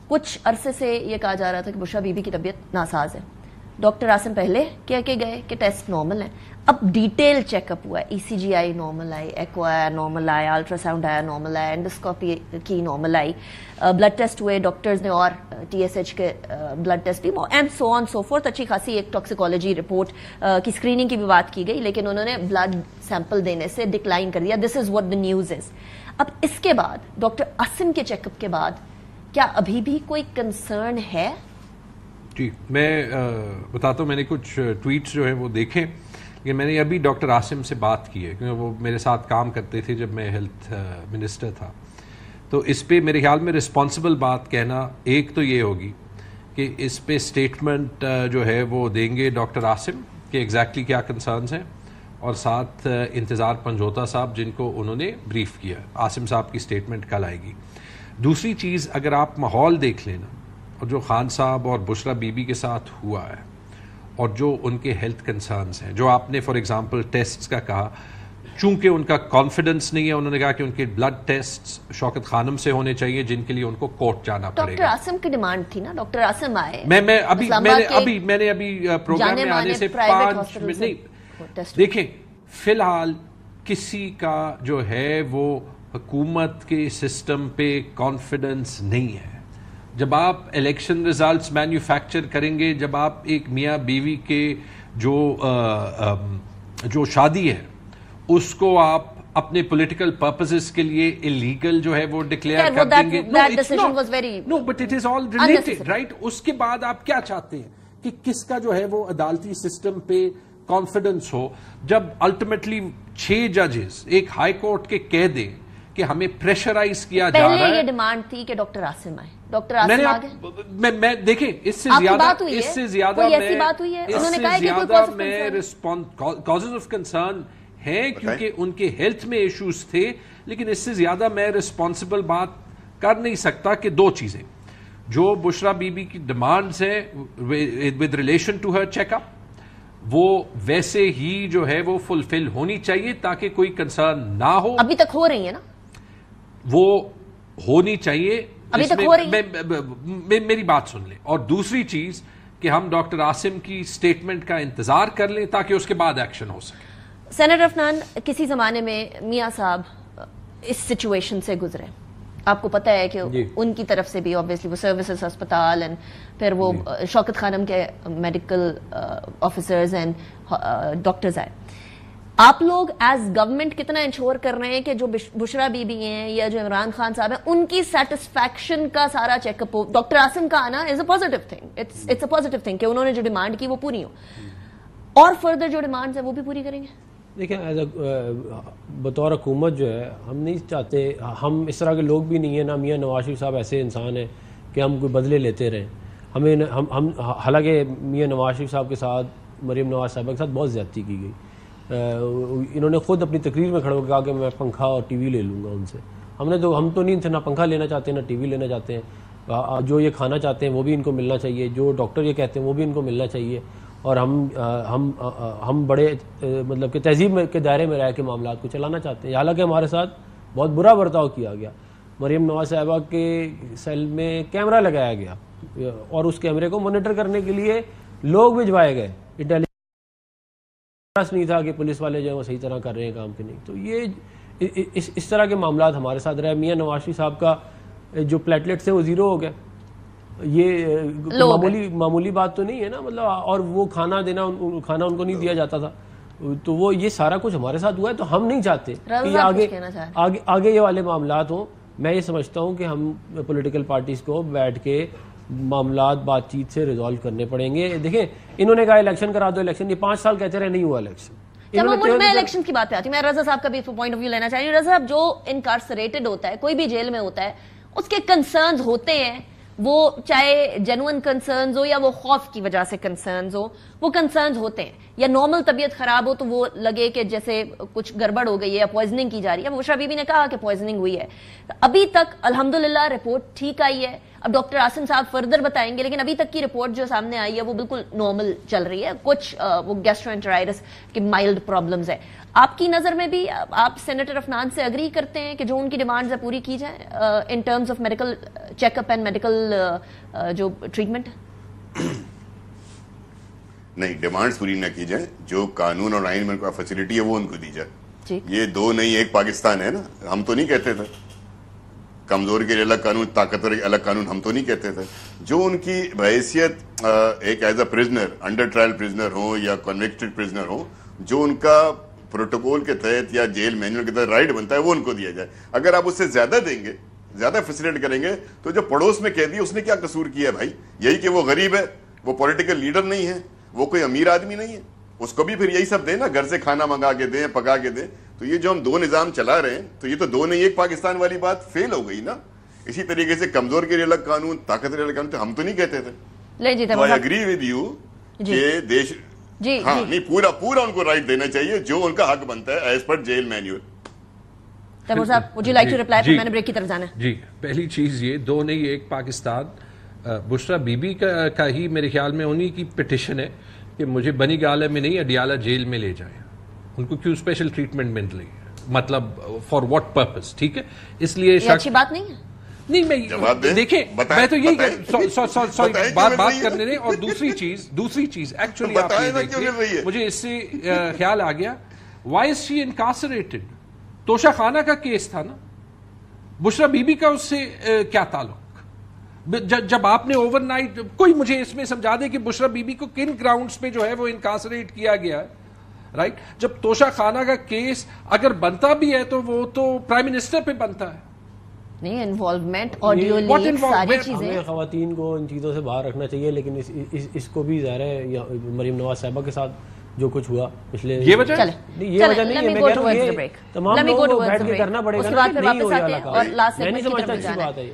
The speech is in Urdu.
کچھ عرصے سے یہ کہا جا رہا تھا کہ بشرا بی بی کی طبیعت ناساز ہے. ڈاکٹر عاصم پہلے کہہ کے گئے کہ ٹیسٹ نارمل ہیں. اب ڈیٹیل چیک اپ ہوا ہے, ای سی جی آئی نارمل آئی, ایکو آیا نارمل آیا, الٹرا ساؤنڈ آیا نارمل آیا, انڈوسکوپی کی نارمل آئی, بلڈ ٹیسٹ ہوئے ڈاکٹرز نے, اور ٹی ایس ایچ کے بلڈ ٹیسٹ بھی, and so on so forth. اچھی خاصی ایک ٹاکسیکولوجی رپورٹ کی اسکریننگ کی بھی بات کی گئی, لیکن انہوں نے بلڈ سیمپل دینے سے ڈکلائن کر دیا. This is what the news is. اب اس کے بعد ڈاکٹر عاصم کے چیک اپ کے بعد کیا ابھی بھی کوئی کنسرن ہے؟ جی میں بتاتا ہوں, میں نے کچھ ٹویٹس جو ہیں وہ دیکھیں, کہ میں نے ابھی ڈاکٹر عاصم سے بات کی ہے کیونکہ وہ میرے ساتھ کام کرتے تھے جب میں ہیلتھ منسٹر تھا. تو اس پہ میرے خیال میں رسپانسبل بات کہنا ایک تو یہ ہوگی کہ اس پہ سٹیٹمنٹ جو ہے وہ دیں گے ڈاکٹر عاصم کہ ایگزیکٹلی کیا کنسرنز ہیں, اور ساتھ انتظار پنجوتا صاحب جن کو انہوں نے بریف کیا. عاصم صاحب کی سٹیٹمنٹ کل آئے گی. دوسری چیز, اگر آپ ماحول دیکھ لینا, اور جو خان صاحب اور بشرا بی بی کے ساتھ ہوا ہے, اور جو ان کے ہیلتھ کنسرنز ہیں, جو آپ نے فار ایگزامپل ٹیسٹس کا کہا, چونکہ ان کا کانفیڈنس نہیں ہے, انہوں نے کہا کہ ان کے بلڈ ٹیسٹس شوکت خانم سے ہونے چاہیے جن کے لیے ان کو کورٹ جانا پڑے گا. ڈاکٹر عاصم کی ڈیمانڈ تھی نا, ڈاکٹر عاصم آئے. میں نے ابھی پروگرام میں آنے سے 5 منٹ نہیں دیکھیں, فی الحال کسی کا جو ہے وہ حکومت کے سسٹم پہ کانفیڈنس نہیں ہے. جب آپ الیکشن ریزلٹس مینوفیکچر کریں گے, جب آپ ایک میاں بیوی کے جو شادی ہے اس کو آپ اپنے پولیٹیکل پرپسز کے لیے الیگل جو ہے وہ ڈکلیئر کر دیں گے, no but it is all related right. اس کے بعد آپ کیا چاہتے ہیں کہ کس کا جو ہے وہ عدالتی سسٹم پہ کانفیڈنس ہو, جب الٹیمیٹلی 6 ججز ایک ہائی کورٹ کے کہہ دیں کہ ہمیں پریشرائز کیا جا رہا ہے. پہلے یہ ڈیمانڈ تھی کہ ڈاکٹر عاصم آئے, ڈاکٹر عاصم آگے. میں دیکھیں اس سے زیادہ میں کازز آف کنسرن ہیں کیونکہ ان کے ہیلتھ میں ایشوز تھے, لیکن اس سے زیادہ میں رسپانسبل بات کر نہیں سکتا کہ 2 چیزیں جو بشرا بی بی کی ڈیمانڈز ہیں with relation to her check up, وہ ویسے ہی جو ہے وہ فلفل ہونی چاہیے تاکہ کوئی کنسرن نہ ہو. ابھی تک ہو رہی ہے نا, وہ ہونی چاہیے. ابھی تک ہو رہی ہے. میری بات سن لیں. اور دوسری چیز کہ ہم ڈاکٹر عاصم کی سٹیٹمنٹ کا انتظار کر لیں تاکہ اس کے بعد ایکشن ہو سکے. سینیٹر عفنان, کسی زمانے میں میاں صاحب اس سچویشن سے گزرے, آپ کو پتہ ہے کہ ان کی طرف سے بھی obviously وہ سروسز ہسپتال and پھر وہ شوکت خانم کے میڈیکل آفیسرز اینڈ ڈاکٹرز آئے. آپ لوگ ایز گورنمنٹ کتنا انشور کر رہے ہیں کہ جو بشرا بی بی ہیں یا جو عمران خان صاحب ہیں ان کی سیٹسفیکشن کا سارا چیک اپ ہو؟ ڈاکٹر عاصم کا آنا is a positive thing, it's a positive thing کہ انہوں نے جو ڈیمانڈ کی وہ پوری ہو, اور فردر جو ڈیمانڈز ہیں وہ بھی پوری کریں گے. دیکھیں بطور حکومت جو ہے ہم نہیں چاہتے, ہم اس طرح کے لوگ بھی نہیں ہیں, نہ میاں نواز شریف صاحب ایسے انسان ہیں کہ ہم کوئی بدلے لیتے رہیں. ہمیں ہم حالانکہ میاں نواز شریف صاحب کے ساتھ مریم نواز صاحبہ کے ساتھ بہت زیادتی کی گئی. انہوں نے خود اپنی تقریر میں کھڑے ہو کے کہا کہ میں پنکھا اور ٹی وی لے لوں گا ان سے. ہم تو نہیں تھے, نہ پنکھا لینا چاہتے ہیں نہ ٹی وی لینا چاہتے ہیں. جو یہ کھانا چاہتے ہیں وہ بھی ان کو ملنا چاہیے, جو ڈاکٹر یہ کہتے ہیں وہ بھی ان کو ملنا چاہیے. اور ہم بڑے مطلب کہ تہذیب کے دائرے میں رہ کے معاملات کو چلانا چاہتے ہیں. حالانکہ ہمارے ساتھ بہت برا برتاؤ کیا گیا. مریم نواز صاحبہ کے سیل میں کیمرہ لگایا گیا اور اس کیمرے کو مانیٹر کرنے کے لیے لوگ بھجوائے گئے. انٹیلیجنس نہیں تھا کہ پولیس والے جو ہیں وہ صحیح طرح کر رہے ہیں کام کہ نہیں. تو یہ اس طرح کے معاملات ہمارے ساتھ رہے. میاں نواز شریف صاحب کا جو پلیٹلیٹس ہیں وہ 0 ہو گئے. یہ معمولی بات تو نہیں ہے نا, مطلب. اور وہ کھانا ان کو نہیں دیا جاتا تھا. تو وہ یہ سارا کچھ ہمارے ساتھ ہوا ہے. تو ہم نہیں چاہتے کہ آگے یہ والے معاملات ہوں. میں یہ سمجھتا ہوں کہ ہم پولیٹیکل پارٹیز کو بیٹھ کے معاملات بات چیت سے ریزالو کرنے پڑیں گے. دیکھیں انہوں نے کہا الیکشن کرا دو, الیکشن, یہ 5 سال کہتے رہے نہیں ہوا الیکشن. میں الیکشن کی بات پہ آتی ہوں. میں رضا صاحب کا بھی پوائنٹ آف ویو لینا چاہیے. رضا صاحب, جو انکارسریٹڈ ہوتا ہے, کوئی بھی جیل میں ہوتا ہے, اس کے کنسرنز ہوتے ہیں, وہ چاہے جینوئن کنسرنز ہو یا وہ خوف کی وجہ سے کنسرنز ہو, وہ کنسرنز ہوتے ہیں. یا نارمل طبیعت خراب ہو تو وہ لگے کہ جیسے کچھ گڑبڑ ہو گئی ہے یا پوائزننگ کی جا رہی ہے. بشرا بی بی نے کہا کہ پوائزننگ ہوئی ہے. ابھی تک الحمدللہ رپورٹ ٹھیک آئی ہے. اب ڈاکٹر عاصم صاحب فردر بتائیں گے, لیکن ابھی تک کی رپورٹ جو سامنے آئی ہے وہ بالکل نارمل چل رہی ہے. کچھ وہ گیسٹرونٹرائٹس کی مائلڈ پرابلمز ہے. آپ کی نظر میں بھی آپ سینیٹر عفنان سے اگری کرتے ہیں کہ جو ان کی ڈیمانڈز ہیں پوری کی جائیں in terms of medical check up and medical جو ٹریٹمنٹ؟ نہیں, ڈیمانڈز پوری نہ کی جائیں, جو قانون اور آئین میں ان کو فیسلٹی ہے وہ ان کو دی جائے. یہ دو نہیں ایک پاکستان ہے نا, ہم تو نہیں کہتے تھے کمزور کے لیے الگ قانون, طاقتور کے الگ قانون, ہم تو نہیں کہتے تھے. جو ان کی بحیثیت ایک as a prisoner, under trial prisoner ہوں یا کنوکٹڈ پرزنر ہوں, جو ان کا پروٹوکول کے تحت یا جیل مینول کے تحت رائٹ بنتا ہے وہ ان کو دیا جائے. اگر آپ اس سے زیادہ دیں گے, زیادہ فیسلیٹ کریں گے, تو جو پڑوس میں قیدی اس نے کیا قصور کیا ہے بھائی؟ یہی کہ وہ غریب ہے, وہ پولیٹیکل لیڈر نہیں ہے, وہ کوئی امیر آدمی نہیں ہے, اس کو بھی پھر یہی سب دیں نا, گھر سے کھانا منگا کے دیں, پکا کے دیں. تو یہ جو ہم دو نظام چلا رہے ہیں, تو یہ تو دو نہیں ایک پاکستان والی بات فیل ہو گئی نا. اسی طریقے سے کمزور کے لیے الگ قانون, طاقت کے لیے الگ قانون, تو ہم تو نہیں کہتے تھے. تو آئی اگری ود یو کہ دیش ہاں نہیں پورا پورا ان کو رائٹ دینا چاہیے جو ان کا حق بنتا ہے as per jail manual. Taimur Sahib would you like to reply, پھر میں نے بریک کی طرف جانا ہے. جی, پہلی چیز یہ دو نہیں ایک پاکستان, بشرا بی بی کا ہی میرے خیال میں انہی کی پٹیشن ہے کہ مجھے بنی گالہ میں نہیں اڈیالہ جیل میں لے جائیں. ان کو کیوں اسپیشل ٹریٹمنٹ مل رہی ہے, مطلب فار واٹ پرپز؟ ٹھیک ہے, اس لیے اچھی بات نہیں ہے. نہیں میں دیکھیں میں تو یہی بات کرنے دیں. اور دوسری چیز ایکچولی آپ یہ دیکھیے, مجھے اس سے خیال آ گیا, وائی از شی انکارسریٹڈ؟ توشہ خانہ کا کیس تھا نا, بشرا بی بی کا اس سے کیا تعلق؟ جب آپ نے اوور نائٹ, کوئی مجھے اس میں سمجھا دے کہ بشرا بی بی کو کن گراؤنڈز پہ جو ہے وہ انکارسریٹ کیا گیا ہے, رائٹ؟ جب توشہ خانہ کا کیس اگر بنتا بھی ہے تو وہ تو پرائم منسٹر پہ بنتا ہے. نہیں, انوالومنٹ, آڈیو لیک, ساری چیزیں. ہمیں خواتین کو ان چیزوں سے باہر رکھنا چاہیے, لیکن اس کو بھی ظاہر ہے مریم نواز صاحبہ کے ساتھ جو کچھ ہوا پچھلے, یہ وجہ نہیں ہے, میں کہہ رہا ہوں یہ تمام لوگوں کو بیٹھ کے کرنا پڑے گا نا. نہیں ہو رہا, میں نہیں سمجھتا اچھی بات ہے.